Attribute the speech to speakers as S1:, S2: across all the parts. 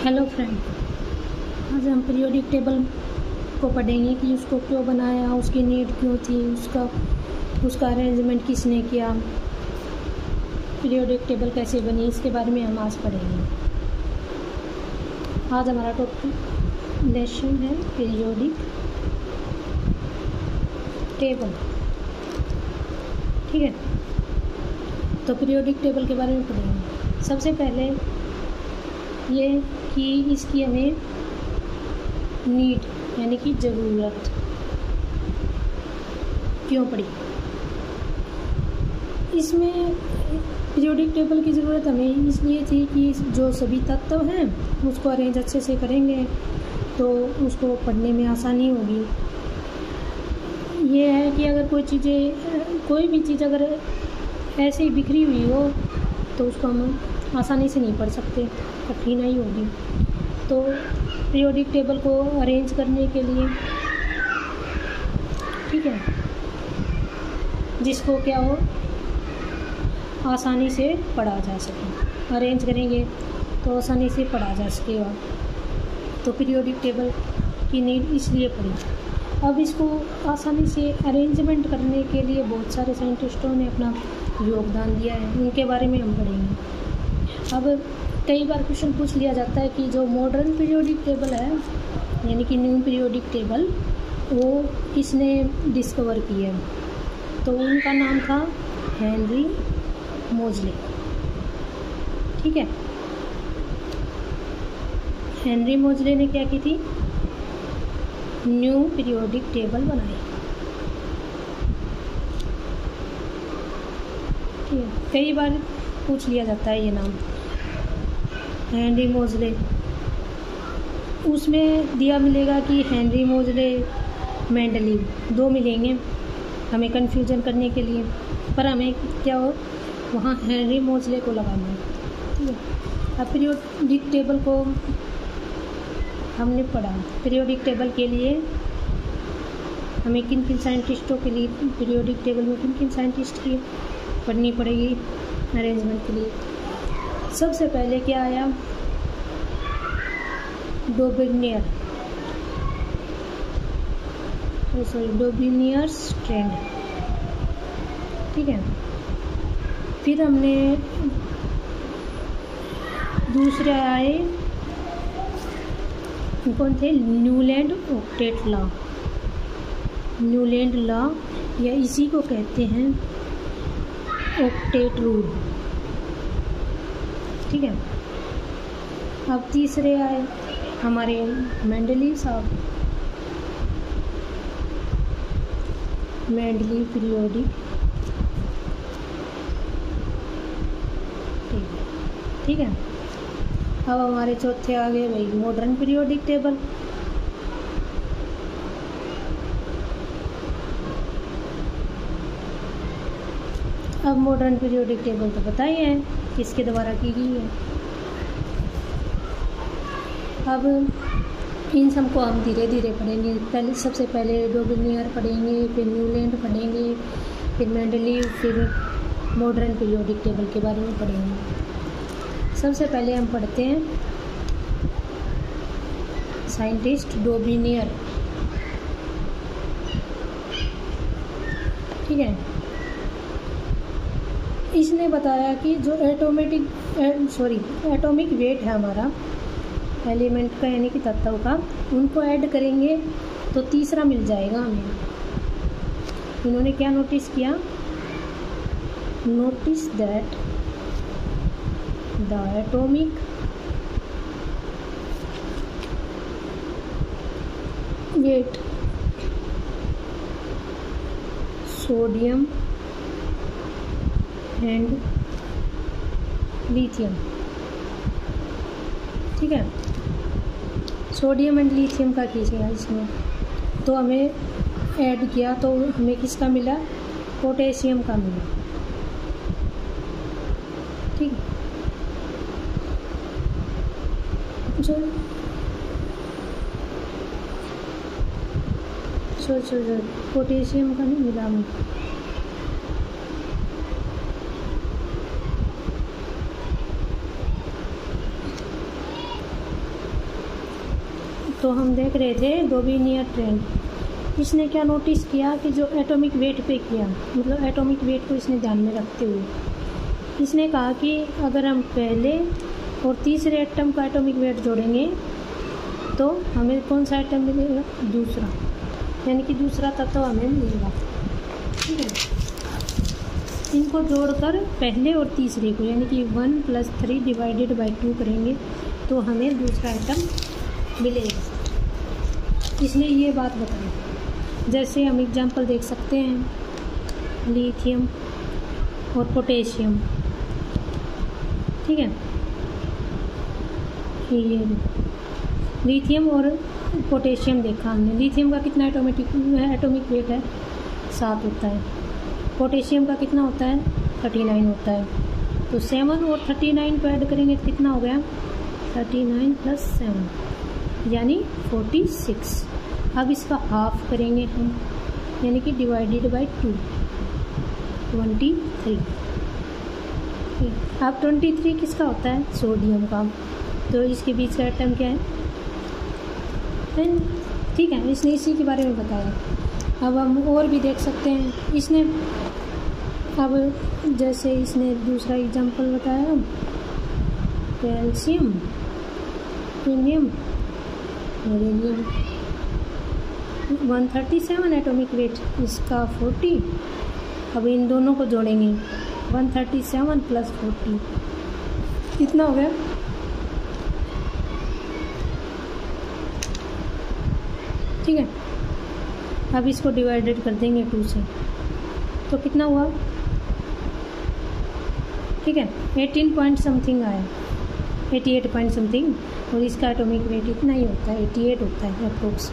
S1: Hello friend, आज हम periodic table को पढ़ेंगे कि उसको क्यों बनाया, उसकी नीड क्यों थी, उसका अरेंजमेंट किसने किया, पीरियोडिक टेबल कैसे बनी, इसके बारे में हम आज पढ़ेंगे। आज हमारा टॉपिक लेसन है पीरियोडिक टेबल। ठीक है, तो पीरियोडिक टेबल के बारे में पढ़ेंगे। सबसे पहले ये कि इसकी हमें नीड यानी कि ज़रूरत क्यों पड़ी। इसमें पीरियोडिक टेबल की ज़रूरत हमें इसलिए थी कि जो सभी तत्व हैं उसको अरेंज अच्छे से करेंगे तो उसको पढ़ने में आसानी होगी। ये है कि अगर कोई भी चीज़ अगर ऐसे ही बिखरी हुई हो तो उसको हम आसानी से नहीं पढ़ सकते, कठिनाई होगी। तो पीरियोडिक टेबल को अरेंज करने के लिए, ठीक है, जिसको क्या हो आसानी से पढ़ा जा सके, अरेंज करेंगे तो आसानी से पढ़ा जा सकेगा। तो पीरियोडिक टेबल की नीड इसलिए पड़ी। अब इसको आसानी से अरेंजमेंट करने के लिए बहुत सारे साइंटिस्टों ने अपना योगदान दिया है, उनके बारे में हम पढ़ेंगे। अब कई बार क्वेश्चन पूछ लिया जाता है कि जो मॉडर्न पीरियोडिक टेबल है यानी कि न्यू पीरियोडिक टेबल, वो किसने डिस्कवर किया है? तो उनका नाम था हेनरी मोजले। ठीक है, हेनरी मोजले ने क्या की थी? न्यू पीरियोडिक टेबल बनाई। ठीक है, कई बार पूछ लिया जाता है ये नाम हेनरी मोजले। उसमें दिया मिलेगा कि हेनरी मोजले, मेंडलीव, दो मिलेंगे हमें कन्फ्यूजन करने के लिए, पर हमें क्या हो वहाँ हेनरी मोजले को लगाना है। ठीक है, अब पीरियोडिक टेबल को हमने पढ़ा। पीरियोडिक टेबल के लिए हमें किन किन साइंटिस्टों के लिए, पीरियोडिक टेबल में किन किन साइंटिस्ट की पढ़नी पड़ेगी अरेंजमेंट के लिए। सबसे पहले क्या आया? डोबिनियर स्ट्रैंड। ठीक है, फिर हमने दूसरे आए, कौन थे? Newland octet law. Newland law या इसी को कहते हैं ऑक्टेट रूल। ठीक है, अब तीसरे आए हमारे मेंडलीव साहब, मेंडलीव पीरियोडिक टेबल। ठीक है, अब हमारे चौथे आ गए भाई मॉडर्न पीरियोडिक टेबल। अब मॉडर्न पीरियोडिक टेबल तो पता ही है किसके द्वारा की गई है। अब इन सब को हम धीरे धीरे पढ़ेंगे। सबसे पहले डोबिनियर पढ़ेंगे, फिर न्यूलैंड पढ़ेंगे, फिर मेंडलीव, फिर मॉडर्न पीरियोडिक टेबल के बारे में पढ़ेंगे। सबसे पहले हम पढ़ते हैं साइंटिस्ट डोबिनियर। ठीक है, इसने बताया कि जो एटॉमिक वेट है हमारा एलिमेंट का यानी कि तत्व का, उनको ऐड करेंगे तो तीसरा मिल जाएगा हमें। इन्होंने क्या नोटिस किया? Notice that the atomic weight sodium and lithium. ठीक है, सोडियम एंड लिथियम का कीजिएगा इसमें, तो हमें ऐड किया तो हमें किसका मिला? पोटेशियम का मिला। ठीक है, जो पोटेशियम का नहीं मिला हमें। तो हम देख रहे थे डोबिनियर ट्रेंड। इसने क्या नोटिस किया कि जो एटॉमिक वेट पे किया, मतलब एटॉमिक वेट को इसने ध्यान में रखते हुए इसने कहा कि अगर हम पहले और तीसरे एटम का एटॉमिक वेट जोड़ेंगे तो हमें कौन सा एटम मिलेगा, दूसरा, यानी कि दूसरा तत्व हमें मिलेगा। ठीक है, इनको जोड़कर पहले और तीसरे को यानी कि 1 + 3 डिवाइडेड बाई 2 करेंगे तो हमें दूसरा एटम मिलेगा। इसने ये बात बताई। जैसे हम एग्जांपल देख सकते हैं लिथियम और पोटेशियम। ठीक है, ये लिथियम और पोटेशियम देखा हमने। लिथियम का कितना एटॉमिक वेट है, 7 होता है। पोटेशियम का कितना होता है, 39 होता है। तो 7 और 39 को ऐड करेंगे तो कितना हो गया, 39 + 7 यानी 46। अब इसका हाफ करेंगे हम, यानी कि डिवाइडेड बाई 2, 23। अब 23 किसका होता है, सोडियम का। तो इसके बीच का एटम क्या है, ठीक है, इसने इसी के बारे में बताया। अब हम और भी देख सकते हैं। इसने अब जैसे इसने दूसरा एग्जांपल बताया, calcium, chromium, uranium, 137 atomic weight, इसका 40। अब इन दोनों को जोड़ेंगे, 137 + 40 कितना हो गया, ठीक है। अब इसको डिवाइडेड कर देंगे 2 से तो कितना हुआ, ठीक है, 18 पॉइंट समथिंग आया, 88 पॉइंट समथिंग। और इसका एटॉमिक वेट इतना ही होता है, 88 होता है अप्रोक्स।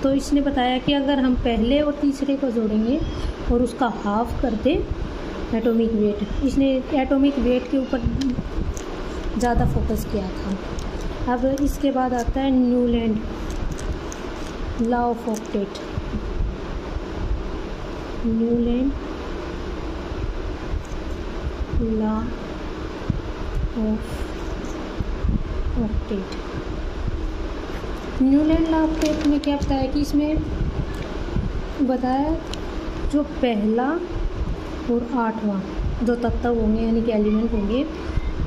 S1: तो इसने बताया कि अगर हम पहले और तीसरे को जोड़ेंगे और उसका हाफ कर दें एटॉमिक वेट, इसने एटॉमिक वेट के ऊपर ज़्यादा फोकस किया था। अब इसके बाद आता है Newland law of octet. Newland law of octet. Newland law of octet में क्या बताया कि इसमें बताया जो पहला और 8वां जो तत्व होंगे यानी कि एलिमेंट होंगे,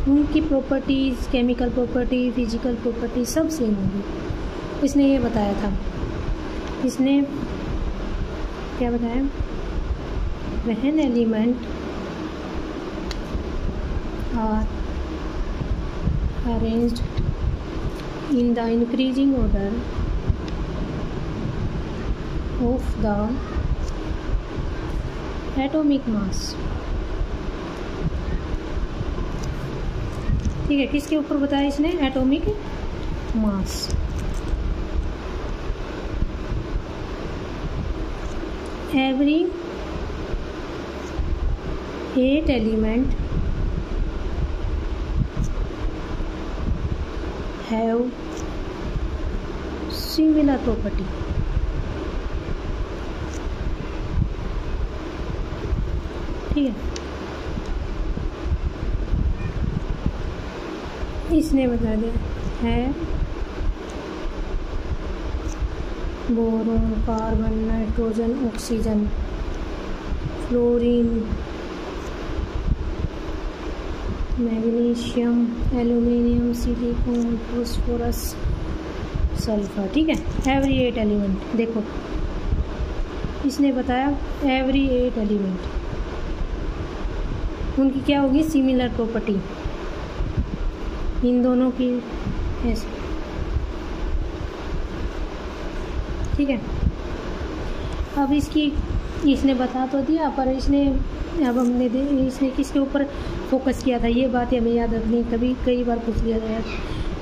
S1: उनकी properties, chemical property, physical property सब सेम होगी। इसने ये बताया था। इसने क्या बताया, when element are arranged in the increasing order of the atomic mass, ठीक है, किसके ऊपर बताया इसने, atomic mass. Every 8 element have similar property। ठीक है, इसने बता दिया है boron, carbon, nitrogen, oxygen, fluorine, magnesium, aluminium, silicon, phosphorus, sulphur. ठीक है, एवरी 8 एलिमेंट। देखो इसने बताया एवरी 8 एलिमेंट उनकी क्या होगी, सिमिलर प्रॉपर्टी, इन दोनों की ऐसे। ठीक है, अब इसने बता तो दिया, पर अब हमने इसने किसके ऊपर फोकस किया था, ये बात हमें याद रखनी, कभी कई बार पूछ लिया गया।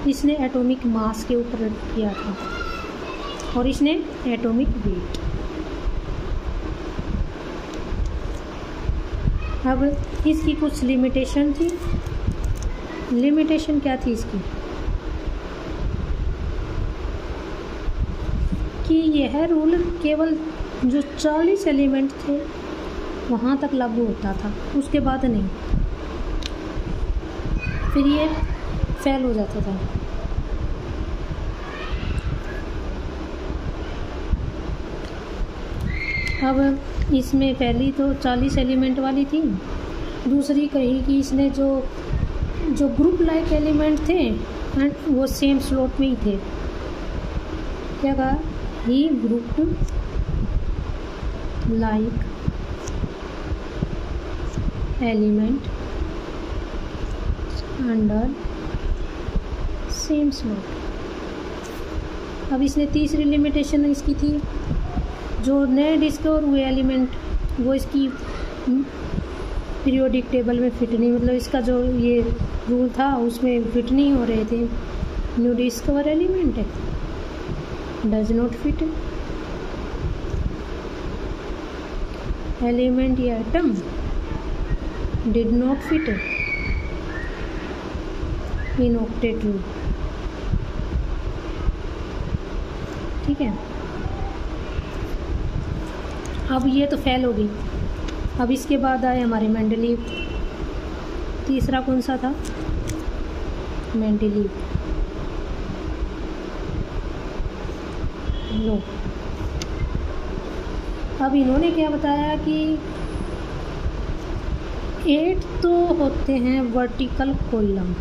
S1: इसने एटॉमिक मास के ऊपर किया था और इसने एटॉमिक वेट। अब इसकी कुछ लिमिटेशन थी। लिमिटेशन क्या थी इसकी, कि यह रूल केवल जो 40 एलिमेंट थे वहाँ तक लागू होता था, उसके बाद नहीं, फिर ये फेल हो जाता था। अब इसमें पहली तो 40 एलिमेंट वाली थी, दूसरी कही कि इसने जो ग्रुप लाइक एलिमेंट थे एंड वो सेम स्लॉट में ही थे। क्या कहा? ही group like element under same slot. अब इसने तीसरी लिमिटेशन इसकी थी, जो नए डिस्कवर हुए एलिमेंट वो इसकी पीरियोडिक टेबल में फिट नहीं, मतलब इसका जो ये रूल था उसमें फिट नहीं हो रहे थे। New discover element does not fit, element या atom did not fit in octet rule. ठीक है, अब ये तो फेल हो गई। अब इसके बाद आए हमारे मेंडलीव। तीसरा कौन सा था? मेंडलीव। लो, अब इन्होंने क्या बताया कि 8 तो होते हैं वर्टिकल कॉलम।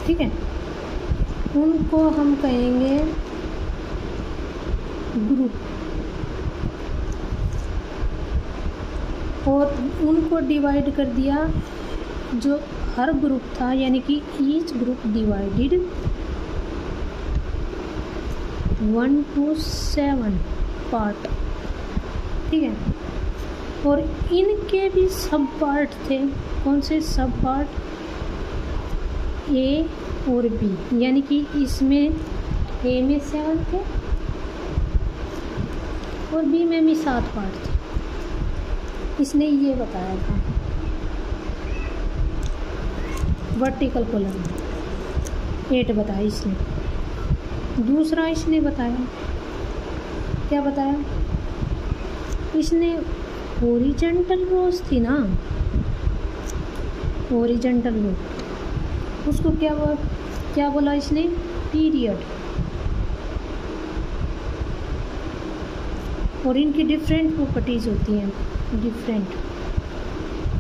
S1: ठीक है, उनको हम कहेंगे ग्रुप, और उनको डिवाइड कर दिया, जो हर ग्रुप था, यानी कि each group divided 1 to 7 part. ठीक है, और इनके भी सब पार्ट थे। कौन से सब पार्ट? ए और बी, यानी कि इसमें ए में 7 थे और बी में भी 7 पार्ट थे। इसने ये बताया था वर्टिकल कॉलम 8 बताया इसने। दूसरा इसने बताया, क्या बताया? इसने हॉरिजॉन्टल रोज थी ना, हॉरिजॉन्टल रो, उसको क्या बोला इसने? पीरियड। और इनकी डिफरेंट प्रॉपर्टीज होती हैं, डिफरेंट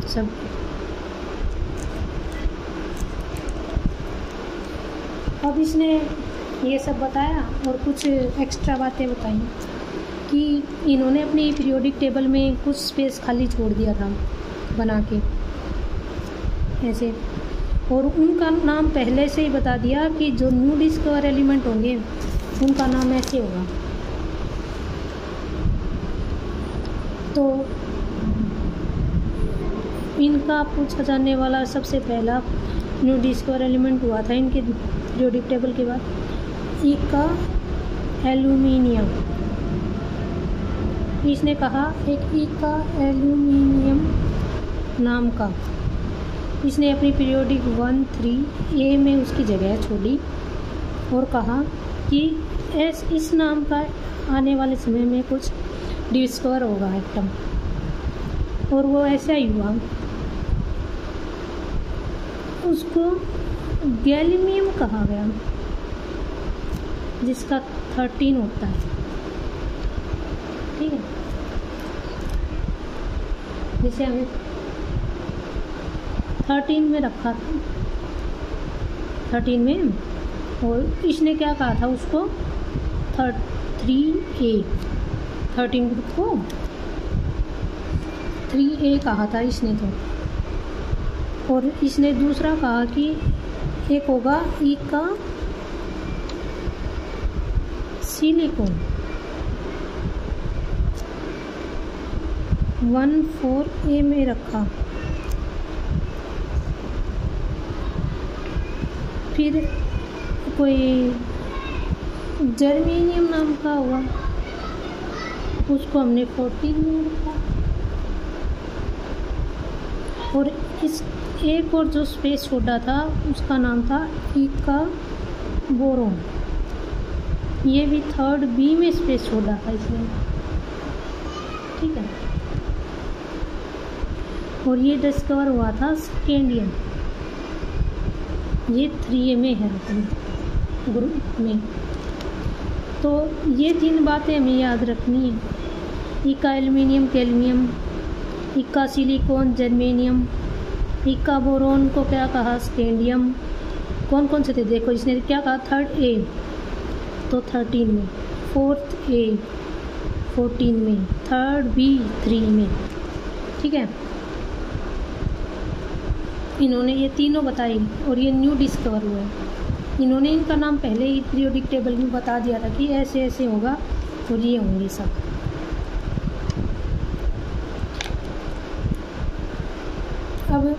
S1: सब। अब इसने ये सब बताया और कुछ एक्स्ट्रा बातें बताई कि इन्होंने अपनी पीरियोडिक टेबल में कुछ स्पेस खाली छोड़ दिया था बना के ऐसे, और उनका नाम पहले से ही बता दिया कि जो न्यू डिस्कवर एलिमेंट होंगे उनका नाम ऐसे होगा। तो इनका पूछा जाने वाला सबसे पहला न्यू डिस्कवर एलिमेंट हुआ था इनके पीरियोडिक टेबल के बाद इका एल्यूमिनियम। इसने कहा एक इका एल्यूमिनियम नाम का, इसने अपनी पीरियोडिक 1-3 ए में उसकी जगह छोड़ी और कहा कि इस नाम का आने वाले समय में कुछ डिस्कवर होगा एटम, और वो ऐसा ही हुआ। उसको गैलियम कहा गया, जिसका 13 होता है। ठीक है, जिसे हमें 13 में रखा था, 13 में। और इसने क्या कहा था उसको? 3A, 13 ग्रुप को 3A कहा था इसने तो। और इसने दूसरा कहा कि एक होगा ई का सिलिकॉन 1,4A में रखा। फिर कोई जर्मेनियम नाम का हुआ, उसको हमने 14 में रखा। और इस एक और जो स्पेस छोड़ा था उसका नाम था इका बोरोन, ये भी 3rd B में स्पेस छोड़ा था इसने। ठीक है, और ये डिस्कवर हुआ था स्कैंडियम, ये 3A में है अपने ग्रुप में। तो ये 3 बातें हमें याद रखनी है। इक्का एल्युमिनियम कैडमियम, इक्का सिलिकॉन जर्मेनियम, इक्का बोरोन को क्या कहा, स्कैंडियम। कौन कौन से थे देखो, इसने क्या कहा, 3rd A तो 13 में, 4th A 14 में, 3rd B 3 में, ठीक है। इन्होंने ये तीनों बताई और ये न्यू डिस्कवर हुआ है। इन्होंने इनका नाम पहले ही पीरियोडिक टेबल में बता दिया था कि ऐसे ऐसे होगा और ये होंगे सब। अब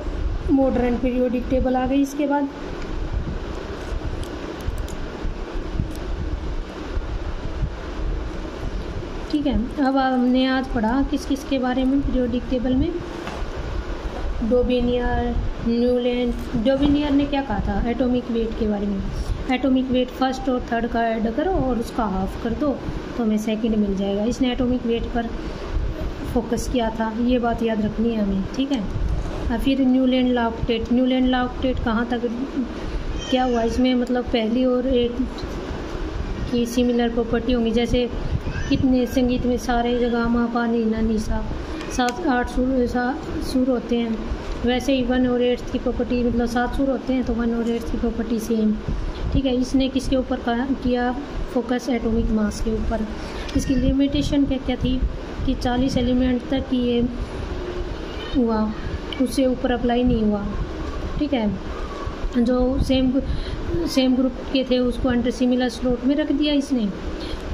S1: मॉडर्न पीरियोडिक टेबल आ गई इसके बाद। ठीक है, अब हमने आज पढ़ा किस किस के बारे में पीरियोडिक टेबल में। डोबिनियर, न्यूलैंड। डोबिनियर ने क्या कहा था, एटॉमिक वेट के बारे में। एटॉमिक वेट 1st और 3rd का ऐड करो और उसका हाफ कर दो तो हमें 2nd मिल जाएगा। इसने एटॉमिक वेट पर फोकस किया था, ये बात याद रखनी है हमें, ठीक है। और फिर Newland law octet. Newland law octet कहाँ तक क्या हुआ, इसमें मतलब पहली और एक की सिमिलर प्रॉपर्टी होंगी, जैसे कितने संगीत में सारे जगह मा पा नी ना नी सा 7-8 सुर होते हैं, वैसे ही 1 और 8 की प्रॉपर्टी, मतलब 7 सुर होते हैं तो 1 और 8 की प्रॉपर्टी सेम, ठीक है। इसने किसके ऊपर किया फोकस, एटॉमिक मास के ऊपर। इसकी लिमिटेशन क्या क्या थी कि 40 एलिमेंट तक ये हुआ, उससे ऊपर अप्लाई नहीं हुआ, ठीक है। जो सेम ग्रुप के थे उसको अंडर सिमिलर स्लॉट में रख दिया इसने,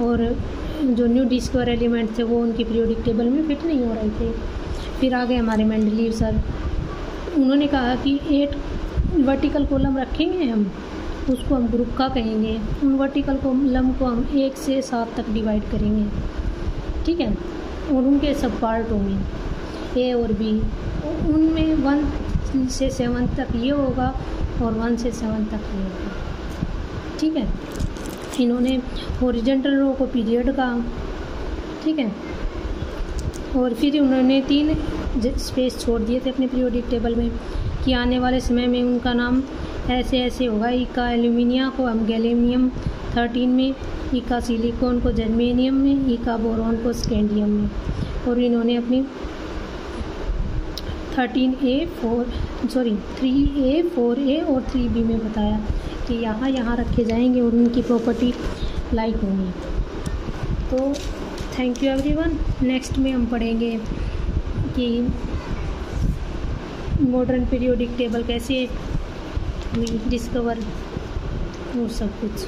S1: और जो न्यू डिस्कवर एलिमेंट थे वो उनकी पीरियोडिक टेबल में फिट नहीं हो रहे थे। फिर आ गए हमारे मेंडलीव सर, उन्होंने कहा कि 8 वर्टिकल कॉलम रखेंगे हम, उसको हम ग्रुप का कहेंगे। उन वर्टिकल कॉलम को हम 1 से 7 तक डिवाइड करेंगे, ठीक है। और उनके सब पार्ट होंगे ए और बी, उनमें 1 से 7 तक ये होगा और 1 से 7 तक ये होगा, ठीक है। इन्होंने हॉरिजॉन्टल रो को पीरियड कहा, ठीक है। और फिर उन्होंने 3 स्पेस छोड़ दिए थे अपने पीरियोडिक टेबल में कि आने वाले समय में उनका नाम ऐसे ऐसे होगा। इक्का एल्यूमिनिया को हम गैलियम 13 में, इक्का सिलिकॉन को जर्मेनियम में, इक्का बोरॉन को स्कैंडियम में। और इन्होंने अपनी 3A, 4A और 3B में बताया कि यहाँ रखे जाएंगे और उनकी प्रॉपर्टी लाइक होंगी। तो थैंक यू एवरीवन। नेक्स्ट में हम पढ़ेंगे कि मॉडर्न पीरियोडिक टेबल कैसे हुई डिस्कवर और सब कुछ।